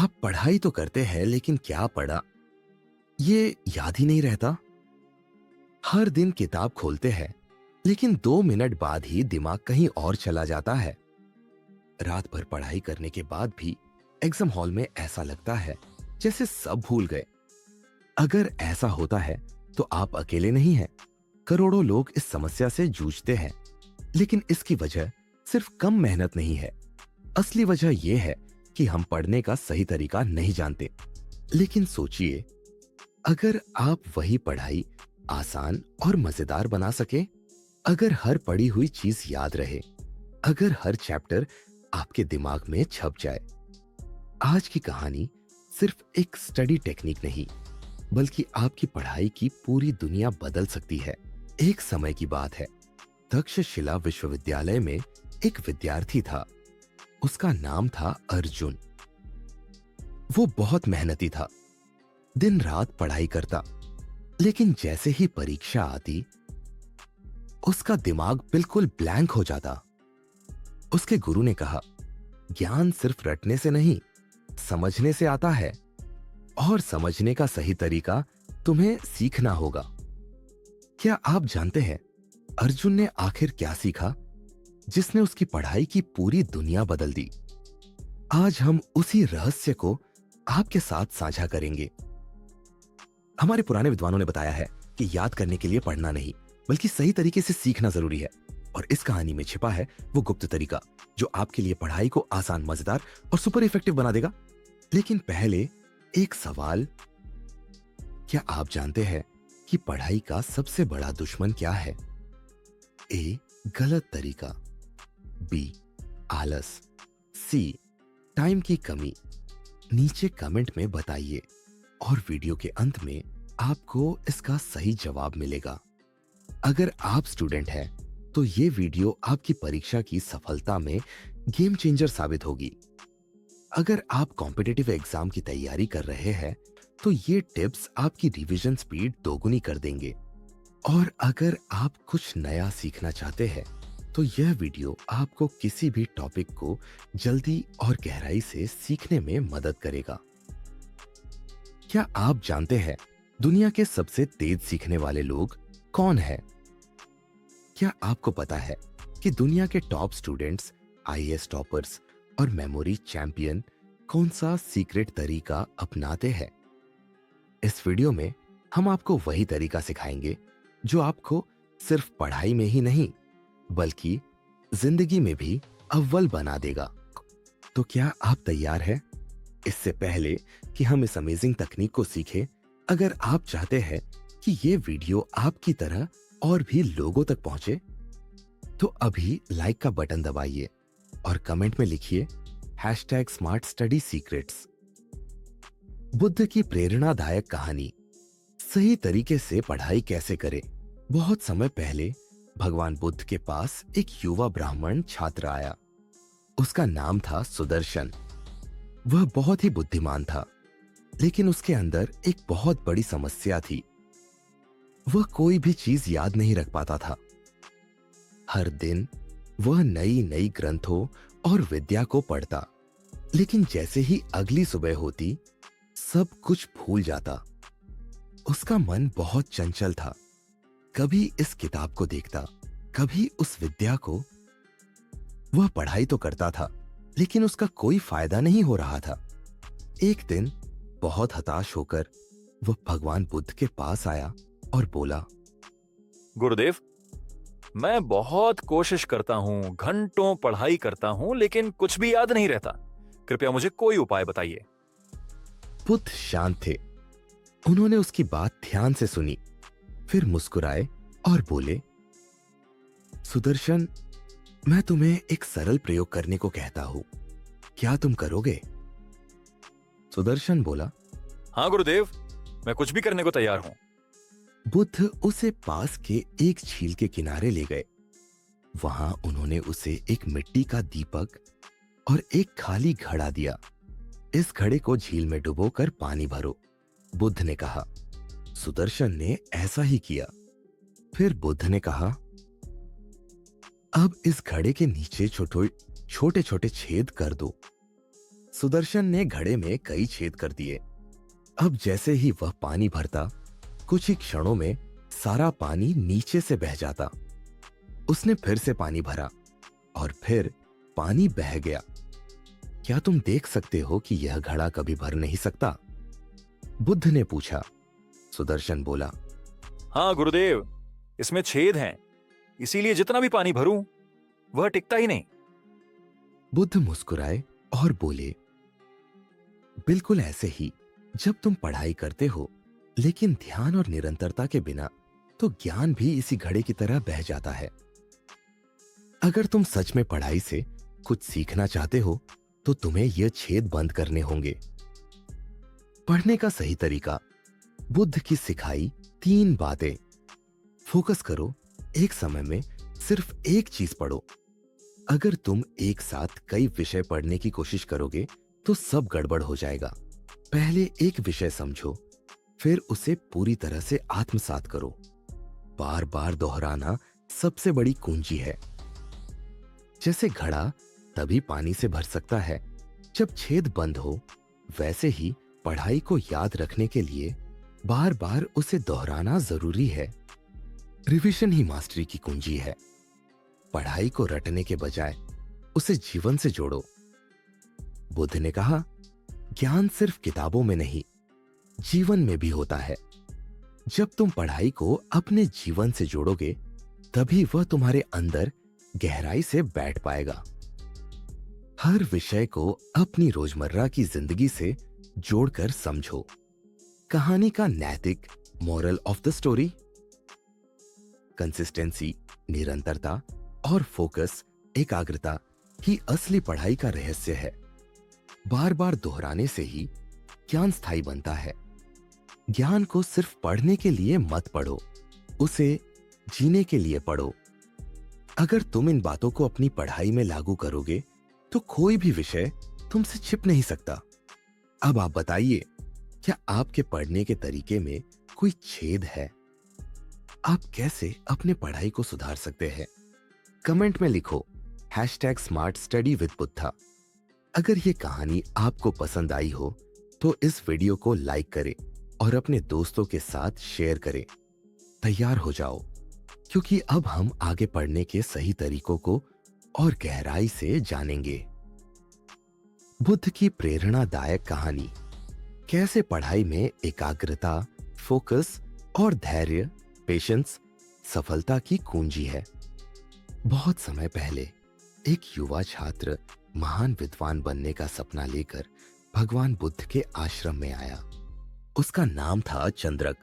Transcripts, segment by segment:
आप पढ़ाई तो करते हैं लेकिन क्या पढ़ा ये याद ही नहीं रहता। हर दिन किताब खोलते हैं लेकिन 2 मिनट बाद ही दिमाग कहीं और चला जाता है। रात भर पढ़ाई करने के बाद भी एग्जाम हॉल में ऐसा लगता है जैसे सब भूल गए। अगर ऐसा होता है तो आप अकेले नहीं हैं। करोड़ों लोग इस समस्या से जूझते हैं। लेकिन इसकी वजह सिर्फ कम मेहनत नहीं है। असली वजह यह है कि हम पढ़ने का सही तरीका नहीं जानते। लेकिन सोचिए, अगर आप वही पढ़ाई आसान और मजेदार बना सके, अगर हर पढ़ी हुई चीज याद रहे, अगर हर चैप्टर आपके दिमाग में छप जाए। आज की कहानी सिर्फ एक स्टडी टेक्निक नहीं, बल्कि आपकी पढ़ाई की पूरी दुनिया बदल सकती है। एक समय की बात है, तक्षशिला विश्वविद्यालय में एक विद्यार्थी था। उसका नाम था अर्जुन। वो बहुत मेहनती था, दिन रात पढ़ाई करता, लेकिन जैसे ही परीक्षा आती उसका दिमाग बिल्कुल ब्लैंक हो जाता। उसके गुरु ने कहा, ज्ञान सिर्फ रटने से नहीं, समझने से आता है, और समझने का सही तरीका तुम्हें सीखना होगा। क्या आप जानते हैं अर्जुन ने आखिर क्या सीखा जिसने उसकी पढ़ाई की पूरी दुनिया बदल दी? आज हम उसी रहस्य को आपके साथ साझा करेंगे। हमारे पुराने विद्वानों ने बताया है कि याद करने के लिए पढ़ना नहीं, बल्कि सही तरीके से सीखना जरूरी है। और इस कहानी में छिपा है वो गुप्त तरीका जो आपके लिए पढ़ाई को आसान, मजेदार और सुपर इफेक्टिव बना देगा। लेकिन पहले एक सवाल, क्या आप जानते हैं कि पढ़ाई का सबसे बड़ा दुश्मन क्या है? ए, गलत तरीका, बी, आलस, सी, टाइम की कमी। नीचे कमेंट में बताइए और वीडियो के अंत में आपको इसका सही जवाब मिलेगा। अगर आप स्टूडेंट हैं तो ये वीडियो आपकी परीक्षा की सफलता में गेम चेंजर साबित होगी। अगर आप कॉम्पिटिटिव एग्जाम की तैयारी कर रहे हैं तो ये टिप्स आपकी रिवीजन स्पीड दोगुनी कर देंगे। और अगर आप कुछ नया सीखना चाहते हैं तो यह वीडियो आपको किसी भी टॉपिक को जल्दी और गहराई से सीखने में मदद करेगा। क्या आप जानते हैं दुनिया के सबसे तेज सीखने वाले लोग कौन हैं? क्या आपको पता है कि दुनिया के टॉप स्टूडेंट्स, आईएएस टॉपर्स और मेमोरी चैंपियन कौन सा सीक्रेट तरीका अपनाते हैं? इस वीडियो में हम आपको वही तरीका सिखाएंगे जो आपको सिर्फ पढ़ाई में ही नहीं, बल्कि जिंदगी में भी अव्वल बना देगा। तो क्या आप तैयार हैं? इससे पहले कि हम इस अमेजिंग तकनीक को सीखें, अगर आप चाहते हैं कि ये वीडियो आपकी तरह और भी लोगों तक पहुंचे, तो अभी लाइक का बटन दबाइए और कमेंट में लिखिए #SmartStudySecrets। बुद्ध की प्रेरणादायक कहानी, सही तरीके से पढ़ाई कैसे करें। बहुत समय पहले भगवान बुद्ध के पास एक युवा ब्राह्मण छात्र आया। उसका नाम था सुदर्शन। वह बहुत ही बुद्धिमान था, लेकिन उसके अंदर एक बहुत बड़ी समस्या थी। वह कोई भी चीज याद नहीं रख पाता था। हर दिन वह नई नई ग्रंथों और विद्या को पढ़ता, लेकिन जैसे ही अगली सुबह होती सब कुछ भूल जाता। उसका मन बहुत चंचल था, कभी इस किताब को देखता, कभी उस विद्या को। वह पढ़ाई तो करता था, लेकिन उसका कोई फायदा नहीं हो रहा था। एक दिन बहुत हताश होकर वह भगवान बुद्ध के पास आया और बोला, गुरुदेव, मैं बहुत कोशिश करता हूं, घंटों पढ़ाई करता हूं, लेकिन कुछ भी याद नहीं रहता। कृपया मुझे कोई उपाय बताइए। बुद्ध शांत थे। उन्होंने उसकी बात ध्यान से सुनी, फिर मुस्कुराए और बोले, सुदर्शन, मैं तुम्हें एक सरल प्रयोग करने को कहता हूं, क्या तुम करोगे? सुदर्शन बोला, हाँ गुरुदेव, मैं कुछ भी करने को तैयार हूं। बुद्ध उसे पास के एक झील के किनारे ले गए। वहां उन्होंने उसे एक मिट्टी का दीपक और एक खाली घड़ा दिया। इस घड़े को झील में डुबोकर पानी भरो। बुद्ध ने कहा। सुदर्शन ने ऐसा ही किया। फिर बुद्ध ने कहा, अब इस घड़े के नीचे छोटे छोटे छेद कर दो। सुदर्शन ने घड़े में कई छेद कर दिए। अब जैसे ही वह पानी भरता, कुछ ही क्षणों में सारा पानी नीचे से बह जाता। उसने फिर से पानी भरा और फिर पानी बह गया। क्या तुम देख सकते हो कि यह घड़ा कभी भर नहीं सकता? बुद्ध ने पूछा। सुदर्शन बोला, हाँ गुरुदेव, इसमें छेद हैं, इसीलिए जितना भी पानी भरूं वह टिकता ही नहीं। बुद्ध मुस्कुराए और बोले, बिल्कुल ऐसे ही जब तुम पढ़ाई करते हो लेकिन ध्यान और निरंतरता के बिना, तो ज्ञान भी इसी घड़े की तरह बह जाता है। अगर तुम सच में पढ़ाई से कुछ सीखना चाहते हो तो तुम्हें यह छेद बंद करने होंगे। पढ़ने का सही तरीका, बुद्ध की सिखाई 3 बातें। फोकस करो, एक समय में सिर्फ एक चीज पढ़ो। अगर तुम एक साथ कई विषय पढ़ने की कोशिश करोगे तो सब गड़बड़ हो जाएगा। पहले एक विषय समझो, फिर उसे पूरी तरह से आत्मसात करो। बार बार दोहराना सबसे बड़ी कुंजी है। जैसे घड़ा तभी पानी से भर सकता है जब छेद बंद हो, वैसे ही पढ़ाई को याद रखने के लिए बार बार उसे दोहराना जरूरी है। रिवीजन ही मास्टरी की कुंजी है। पढ़ाई को रटने के बजाय उसे जीवन से जोड़ो। बुद्ध ने कहा, ज्ञान सिर्फ किताबों में नहीं, जीवन में भी होता है। जब तुम पढ़ाई को अपने जीवन से जोड़ोगे, तभी वह तुम्हारे अंदर गहराई से बैठ पाएगा। हर विषय को अपनी रोजमर्रा की जिंदगी से जोड़कर समझो। कहानी का नैतिक moral of the story, consistency, निरंतरता और फोकस, एकाग्रता ही असली पढ़ाई का रहस्य है। बार बार दोहराने से ही ज्ञान स्थायी बनता है। ज्ञान को सिर्फ पढ़ने के लिए मत पढ़ो, उसे जीने के लिए पढ़ो। अगर तुम इन बातों को अपनी पढ़ाई में लागू करोगे तो कोई भी विषय तुमसे छिप नहीं सकता। अब आप बताइए, क्या आपके पढ़ने के तरीके में कोई छेद है? आप कैसे अपने पढ़ाई को सुधार सकते हैं? कमेंट में लिखो #SmartStudyWithBuddha। अगर ये कहानी आपको पसंद आई हो तो इस वीडियो को लाइक करें और अपने दोस्तों के साथ शेयर करें। तैयार हो जाओ, क्योंकि अब हम आगे पढ़ने के सही तरीकों को और गहराई से जानेंगे। बुद्ध की प्रेरणादायक कहानी, कैसे पढ़ाई में एकाग्रता, फोकस और धैर्य, पेशेंस सफलता की कुंजी है। बहुत समय पहले एक युवा छात्र महान विद्वान बनने का सपना लेकर भगवान बुद्ध के आश्रम में आया। उसका नाम था चंद्रक।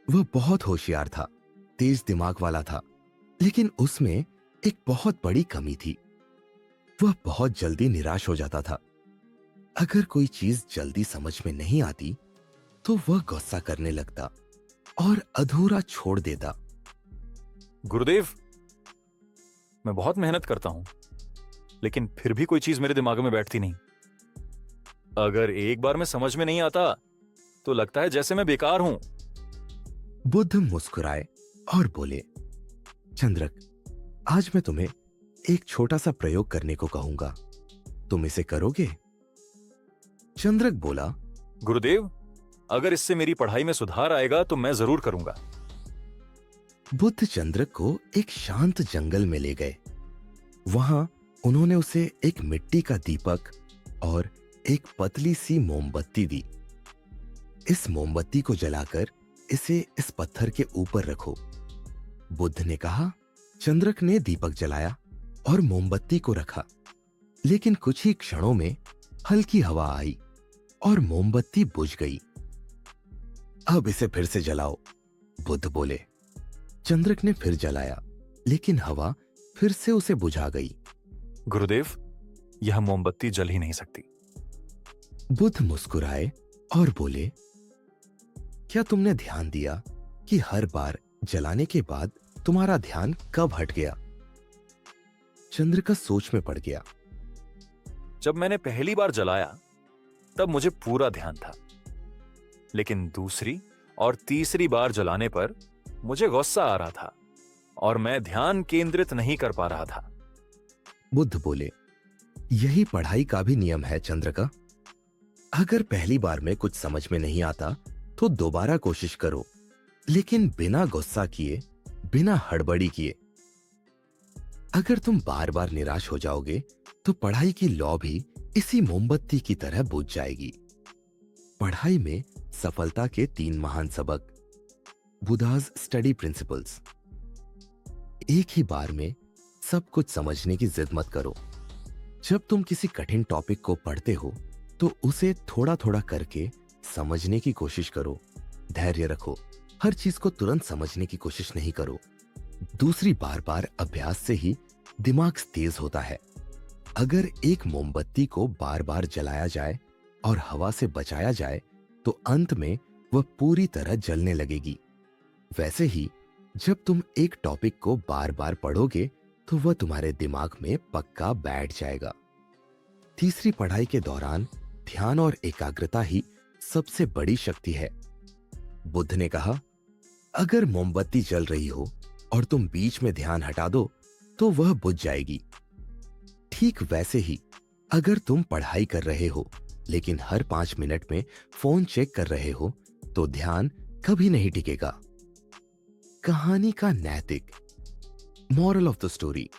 वह बहुत होशियार था, तेज दिमाग वाला था, लेकिन उसमें एक बहुत बड़ी कमी थी। वह बहुत जल्दी निराश हो जाता था। अगर कोई चीज जल्दी समझ में नहीं आती तो वह गुस्सा करने लगता और अधूरा छोड़ देता। गुरुदेव, मैं बहुत मेहनत करता हूं, लेकिन फिर भी कोई चीज मेरे दिमाग में बैठती नहीं। अगर एक बार में समझ में नहीं आता तो लगता है जैसे मैं बेकार हूं। बुद्ध मुस्कुराए और बोले, चंद्रक, आज मैं तुम्हें एक छोटा सा प्रयोग करने को कहूंगा। तुम इसे करोगे? चंद्रक बोला, गुरुदेव, अगर इससे मेरी पढ़ाई में सुधार आएगा तो मैं जरूर करूंगा। बुद्ध चंद्रक को एक शांत जंगल में ले गए। वहां उन्होंने उसे एक मिट्टी का दीपक और एक पतली सी मोमबत्ती दी। इस मोमबत्ती को जलाकर इसे इस पत्थर के ऊपर रखो। बुद्ध ने कहा। चंद्रक ने दीपक जलाया और मोमबत्ती को रखा, लेकिन कुछ ही क्षणों में हल्की हवा आई और मोमबत्ती बुझ गई। अब इसे फिर से जलाओ, बुद्ध बोले। चंद्रक ने फिर जलाया, लेकिन हवा फिर से उसे बुझा गई। गुरुदेव, यह मोमबत्ती जल ही नहीं सकती। बुद्ध मुस्कुराए और बोले, क्या तुमने ध्यान दिया कि हर बार जलाने के बाद तुम्हारा ध्यान कब हट गया? चंद्रिका सोच में पड़ गया। जब मैंने पहली बार जलाया तब मुझे पूरा ध्यान था, लेकिन दूसरी और तीसरी बार जलाने पर मुझे गुस्सा आ रहा था और मैं ध्यान केंद्रित नहीं कर पा रहा था। बुद्ध बोले, यही पढ़ाई का भी नियम है चंद्रका। अगर पहली बार में कुछ समझ में नहीं आता तो दोबारा कोशिश करो, लेकिन बिना गुस्सा किए, बिना हड़बड़ी किए। अगर तुम बार बार निराश हो जाओगे तो पढ़ाई की लौ भी इसी मोमबत्ती की तरह बुझ जाएगी। पढ़ाई में सफलता के 3 महान सबक, बुद्धाज स्टडी प्रिंसिपल्स। एक ही बार में सब कुछ समझने की जिद मत करो। जब तुम किसी कठिन टॉपिक को पढ़ते हो तो उसे थोड़ा थोड़ा करके समझने की कोशिश करो। धैर्य रखो, हर चीज को तुरंत समझने की कोशिश नहीं करो। दूसरी बार बार अभ्यास से ही दिमाग तेज होता है। अगर एक मोमबत्ती को बार बार जलाया जाए और हवा से बचाया जाए तो अंत में वह पूरी तरह जलने लगेगी। वैसे ही जब तुम एक टॉपिक को बार बार पढ़ोगे तो वह तुम्हारे दिमाग में पक्का बैठ जाएगा। तीसरी पढ़ाई के दौरान ध्यान और एकाग्रता ही सबसे बड़ी शक्ति है। बुद्ध ने कहा, अगर मोमबत्ती जल रही हो और तुम बीच में ध्यान हटा दो तो वह बुझ जाएगी। ठीक वैसे ही अगर तुम पढ़ाई कर रहे हो लेकिन हर 5 मिनट में फोन चेक कर रहे हो तो ध्यान कभी नहीं टिकेगा। कहानी का नैतिक मॉरल ऑफ द स्टोरी,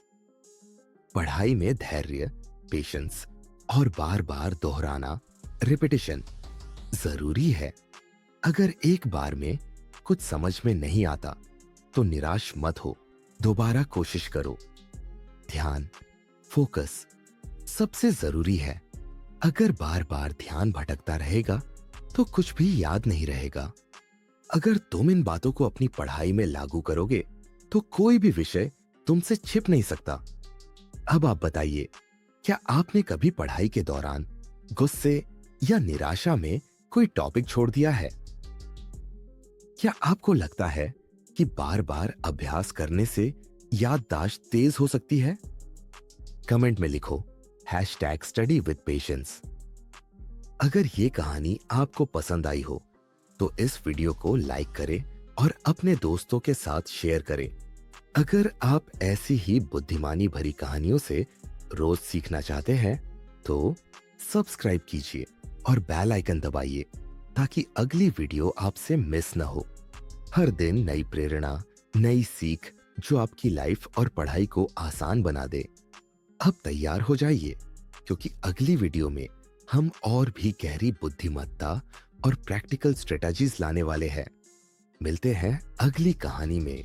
पढ़ाई में धैर्य, पेशेंस और बार बार दोहराना, रिपीटिशन जरूरी है। अगर एक बार में कुछ समझ में नहीं आता तो निराश मत हो, दोबारा कोशिश करो। ध्यान, फोकस सबसे जरूरी है। अगर बार बार ध्यान भटकता रहेगा तो कुछ भी याद नहीं रहेगा। अगर तुम इन बातों को अपनी पढ़ाई में लागू करोगे तो कोई भी विषय तुमसे छिप नहीं सकता। अब आप बताइए, क्या आपने कभी पढ़ाई के दौरान गुस्से या निराशा में कोई टॉपिक छोड़ दिया है? क्या आपको लगता है कि बार बार अभ्यास करने से याददाश्त तेज हो सकती है? कमेंट में लिखो #study with patience। अगर ये कहानी आपको पसंद आई हो तो इस वीडियो को लाइक करें और अपने दोस्तों के साथ शेयर करें। अगर आप ऐसी ही बुद्धिमानी भरी कहानियों से रोज सीखना चाहते हैं तो सब्सक्राइब कीजिए और बेल आइकन दबाइए ताकि अगली वीडियो आपसे मिस न हो। हर दिन नई प्रेरणा, नई सीख जो आपकी लाइफ और पढ़ाई को आसान बना दे। अब तैयार हो जाइए क्योंकि अगली वीडियो में हम और भी गहरी बुद्धिमत्ता और प्रैक्टिकल स्ट्रेटजीज लाने वाले हैं। मिलते हैं अगली कहानी में।